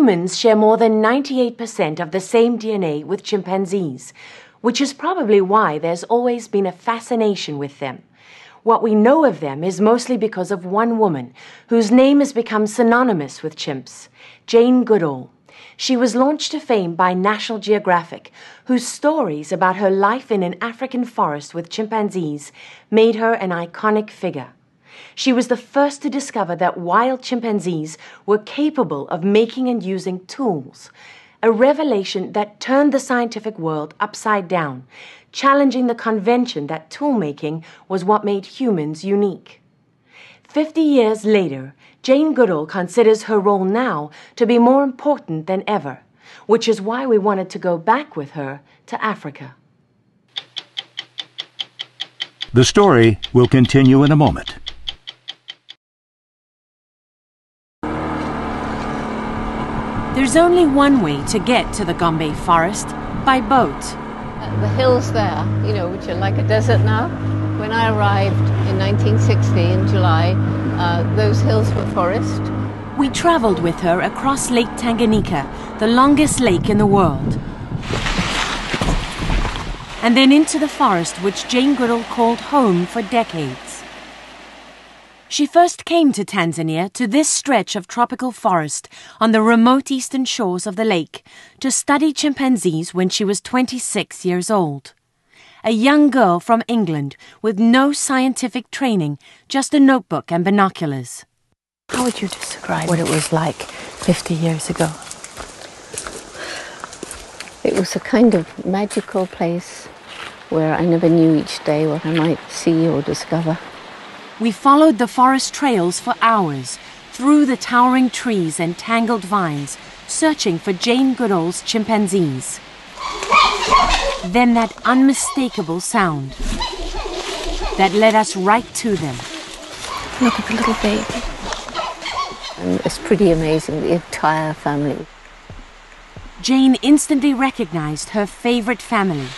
Humans share more than 98% of the same DNA with chimpanzees, which is probably why there's always been a fascination with them. What we know of them is mostly because of one woman whose name has become synonymous with chimps, Jane Goodall. She was launched to fame by National Geographic, whose stories about her life in an African forest with chimpanzees made her an iconic figure. She was the first to discover that wild chimpanzees were capable of making and using tools, a revelation that turned the scientific world upside down, challenging the convention that tool-making was what made humans unique. 50 years later, Jane Goodall considers her role now to be more important than ever, which is why we wanted to go back with her to Africa. The story will continue in a moment. There's only one way to get to the Gombe forest, by boat. The hills there, which are like a desert now. When I arrived in 1960 in July, those hills were forest. We traveled with her across Lake Tanganyika, the longest lake in the world. And then into the forest which Jane Goodall called home for decades. She first came to Tanzania, to this stretch of tropical forest on the remote eastern shores of the lake, to study chimpanzees when she was 26 years old. A young girl from England with no scientific training, just a notebook and binoculars. How would you describe what it was like 50 years ago? It was a kind of magical place where I never knew each day what I might see or discover. We followed the forest trails for hours, through the towering trees and tangled vines, searching for Jane Goodall's chimpanzees. Then that unmistakable sound that led us right to them. Look at the little baby. And it's pretty amazing, the entire family. Jane instantly recognized her favorite family.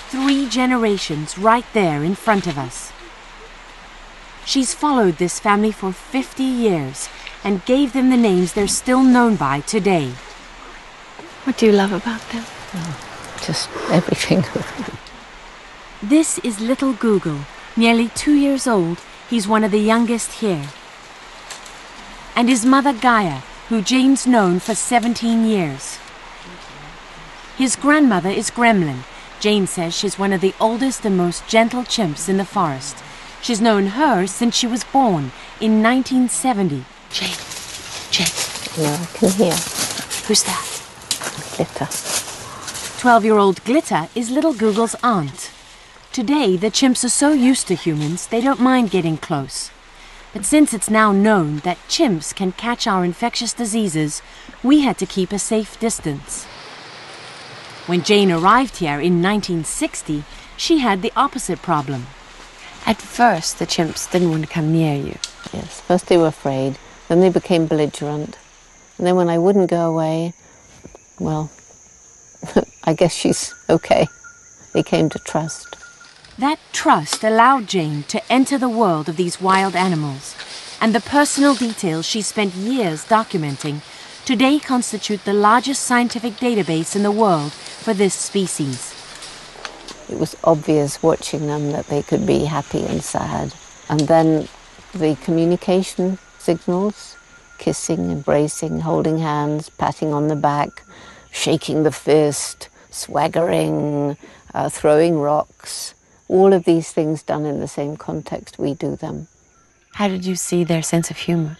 3 generations right there in front of us. She's followed this family for 50 years and gave them the names they're still known by today. What do you love about them? Just everything. This is little Google, nearly 2 years old. He's one of the youngest here. And his mother Gaia, who Jane's known for 17 years. His grandmother is Gremlin. Jane says she's one of the oldest and most gentle chimps in the forest. She's known her since she was born in 1970. Jane. Yeah, I can hear. Who's that? Glitter. 12-year-old Glitter is little Google's aunt. Today, the chimps are so used to humans, they don't mind getting close. But since it's now known that chimps can catch our infectious diseases, we had to keep a safe distance. When Jane arrived here in 1960, she had the opposite problem. At first, the chimps didn't want to come near you. Yes, first they were afraid, then they became belligerent. And then when I wouldn't go away, well, I guess she's okay. They came to trust. That trust allowed Jane to enter the world of these wild animals, and the personal details she spent years documenting today constitute the largest scientific database in the world for this species. It was obvious watching them that they could be happy and sad. And then the communication signals, kissing, embracing, holding hands, patting on the back, shaking the fist, swaggering, throwing rocks, all of these things done in the same context we do them. How did you see their sense of humor?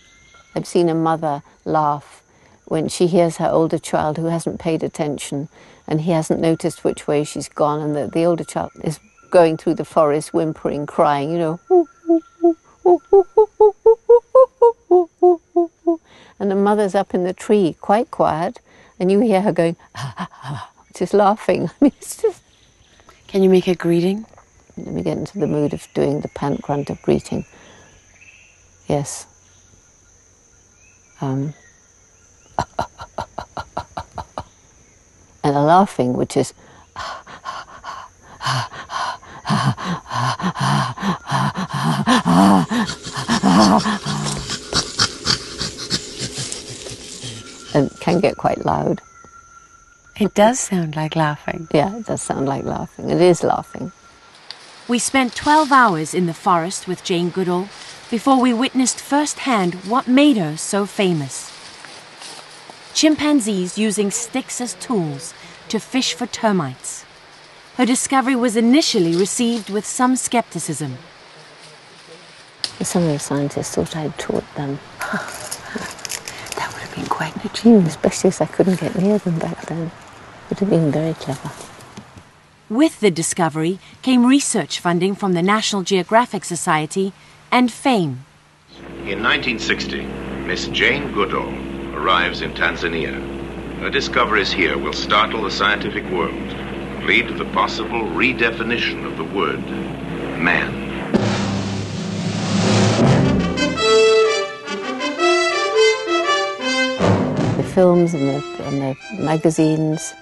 I've seen a mother laugh when she hears her older child who hasn't paid attention and he hasn't noticed which way she's gone, and the older child is going through the forest whimpering, crying, and the mother's up in the tree, quite quiet, and you hear her going, just laughing. I mean, it's just... Can you make a greeting? Let me get into the mood of doing the pant grunt of greeting. Yes. And a laughing, which is... and can get quite loud. It does sound like laughing. Yeah, it does sound like laughing. It is laughing. We spent 12 hours in the forest with Jane Goodall before we witnessed firsthand what made her so famous. Chimpanzees using sticks as tools to fish for termites. Her discovery was initially received with some skepticism. Some of the scientists thought I'd taught them. That would have been quite an achievement. Especially as I couldn't get near them back then. It would have been very clever. With the discovery came research funding from the National Geographic Society and fame. In 1960, Miss Jane Goodall arrives in Tanzania. Her discoveries here will startle the scientific world, lead to the possible redefinition of the word man. The films and the magazines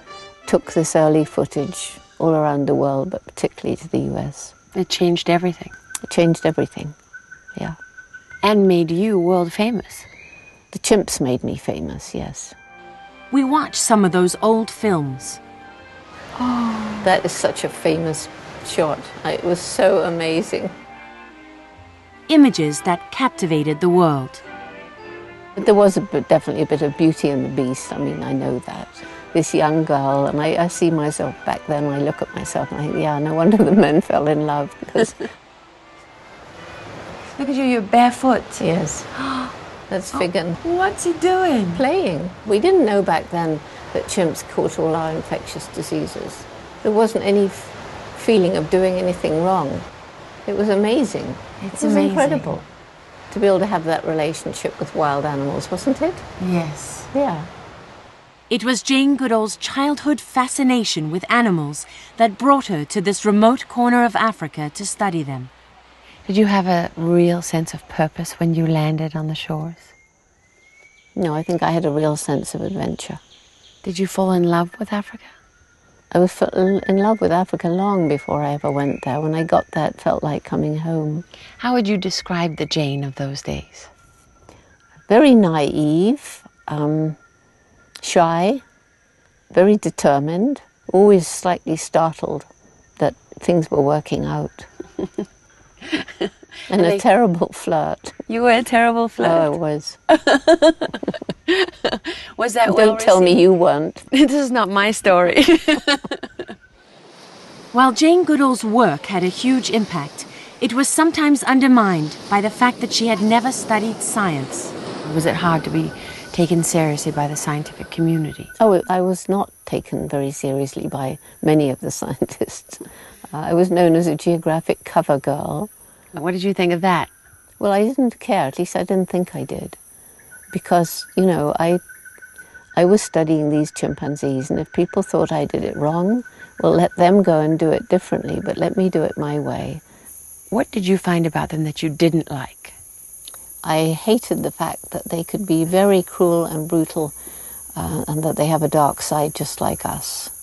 took this early footage all around the world, but particularly to the US. It changed everything. It changed everything, yeah. And made you world famous. The chimps made me famous, yes. We watched some of those old films. Oh, that is such a famous shot. It was so amazing. Images that captivated the world. But there was definitely a bit of Beauty and the Beast. I mean, I know that. This young girl, and I see myself back then, I look at myself and I think, yeah, no wonder the men fell in love, because... Look at you, you're barefoot. Yes. That's Figan. What's he doing? Playing. We didn't know back then that chimps caught all our infectious diseases. There wasn't any feeling of doing anything wrong. It was amazing. It was amazing. Incredible to be able to have that relationship with wild animals, wasn't it? Yes. Yeah. It was Jane Goodall's childhood fascination with animals that brought her to this remote corner of Africa to study them. Did you have a real sense of purpose when you landed on the shores? No, I think I had a real sense of adventure. Did you fall in love with Africa? I was in love with Africa long before I ever went there. When I got there, it felt like coming home. How would you describe the Jane of those days? Very naive, shy, very determined, always slightly startled that things were working out. And a terrible flirt. You were a terrible flirt? Oh, I was. Was that Don't tell me you weren't. This is not my story. While Jane Goodall's work had a huge impact, it was sometimes undermined by the fact that she had never studied science. Was it hard to be taken seriously by the scientific community? Oh, I was not taken very seriously by many of the scientists. I was known as a geographic cover girl. What did you think of that? Well, I didn't care. At least I didn't think I did. Because, you know, I was studying these chimpanzees, and if people thought I did it wrong, well, let them go and do it differently, but let me do it my way. What did you find about them that you didn't like? I hated the fact that they could be very cruel and brutal, and that they have a dark side just like us.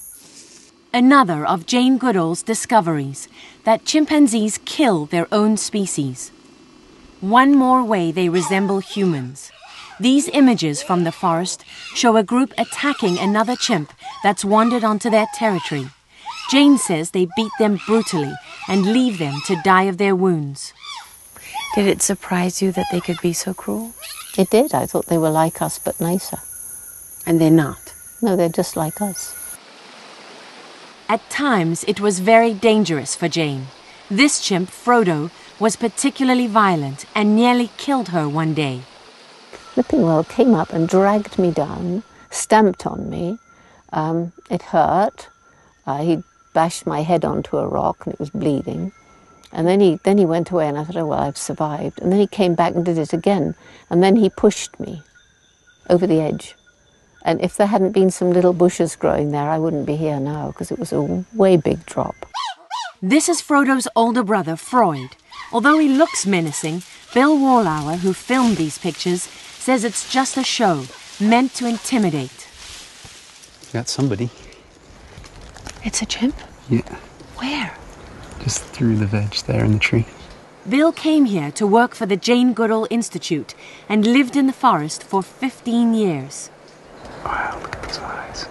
Another of Jane Goodall's discoveries, that chimpanzees kill their own species. One more way they resemble humans. These images from the forest show a group attacking another chimp that's wandered onto their territory. Jane says they beat them brutally and leave them to die of their wounds. Did it surprise you that they could be so cruel? It did. I thought they were like us, but nicer. And they're not. No, they're just like us. At times, it was very dangerous for Jane. This chimp, Frodo, was particularly violent and nearly killed her one day. Flipping Well came up and dragged me down, stamped on me. It hurt. He bashed my head onto a rock and it was bleeding. And then he went away, and I thought, oh, well, I've survived. And then he came back and did it again. And then he pushed me over the edge. And if there hadn't been some little bushes growing there, I wouldn't be here now, because it was a way big drop. This is Frodo's older brother, Freud. Although he looks menacing, Bill Wallauer, who filmed these pictures, says it's just a show, meant to intimidate. Got somebody. It's a chimp? Yeah. Where? Just through the veg there in the tree. Bill came here to work for the Jane Goodall Institute and lived in the forest for 15 years. Wow, look at those eyes.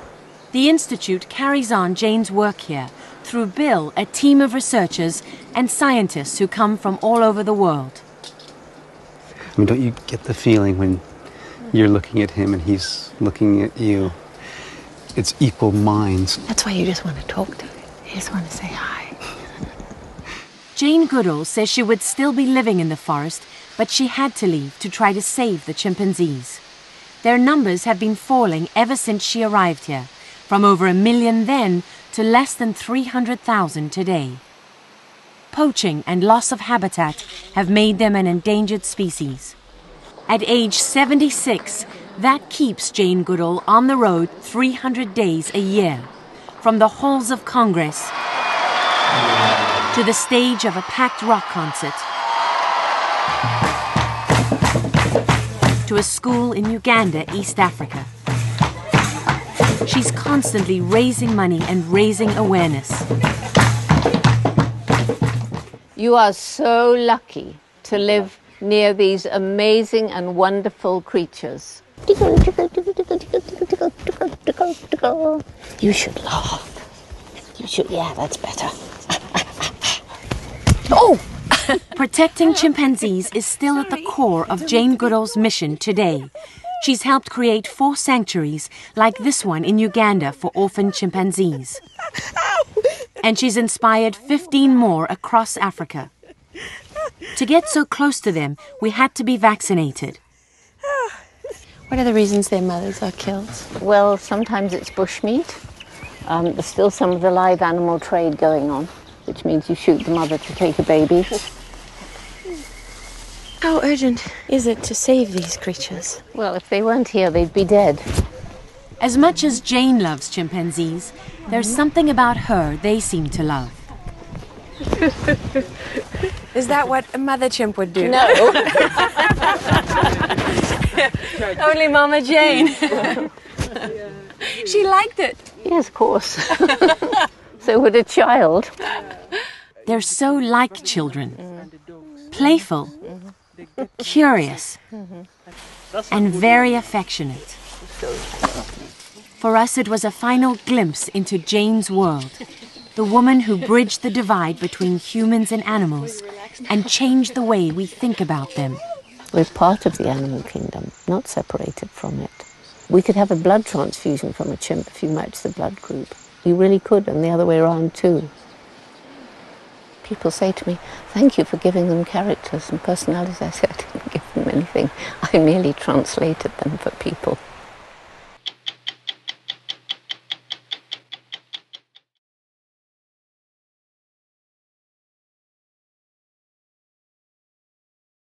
The Institute carries on Jane's work here through Bill, a team of researchers and scientists who come from all over the world. I mean, don't you get the feeling when you're looking at him and he's looking at you? It's equal minds. That's why you just want to talk to him. You just want to say hi. Jane Goodall says she would still be living in the forest, but she had to leave to try to save the chimpanzees. Their numbers have been falling ever since she arrived here, from over 1 million then to less than 300,000 today. Poaching and loss of habitat have made them an endangered species. At age 76, that keeps Jane Goodall on the road 300 days a year, from the halls of Congress to the stage of a packed rock concert, to a school in Uganda, East Africa. She's constantly raising money and raising awareness. You are so lucky to live near these amazing and wonderful creatures. You should laugh. You should, yeah, that's better. Oh! Protecting chimpanzees is still at the core of Jane Goodall's mission today. She's helped create 4 sanctuaries like this one in Uganda for orphaned chimpanzees. And she's inspired 15 more across Africa. To get so close to them, we had to be vaccinated. What are the reasons their mothers are killed? Well, sometimes it's bushmeat. There's still some of the live animal trade going on, which means you shoot the mother to take a baby. How urgent is it to save these creatures? Well, if they weren't here, they'd be dead. As much as Jane loves chimpanzees, there's something about her they seem to love. Is that what a mother chimp would do? No. Only Mama Jane. She liked it. Yes, of course. So would a child. They're so like children. Playful, curious, and very affectionate. For us, it was a final glimpse into Jane's world, the woman who bridged the divide between humans and animals and changed the way we think about them. We're part of the animal kingdom, not separated from it. We could have a blood transfusion from a chimp if you match the blood group. You really could, and the other way around too. People say to me, thank you for giving them characters and personalities. I said, I didn't give them anything. I merely translated them for people.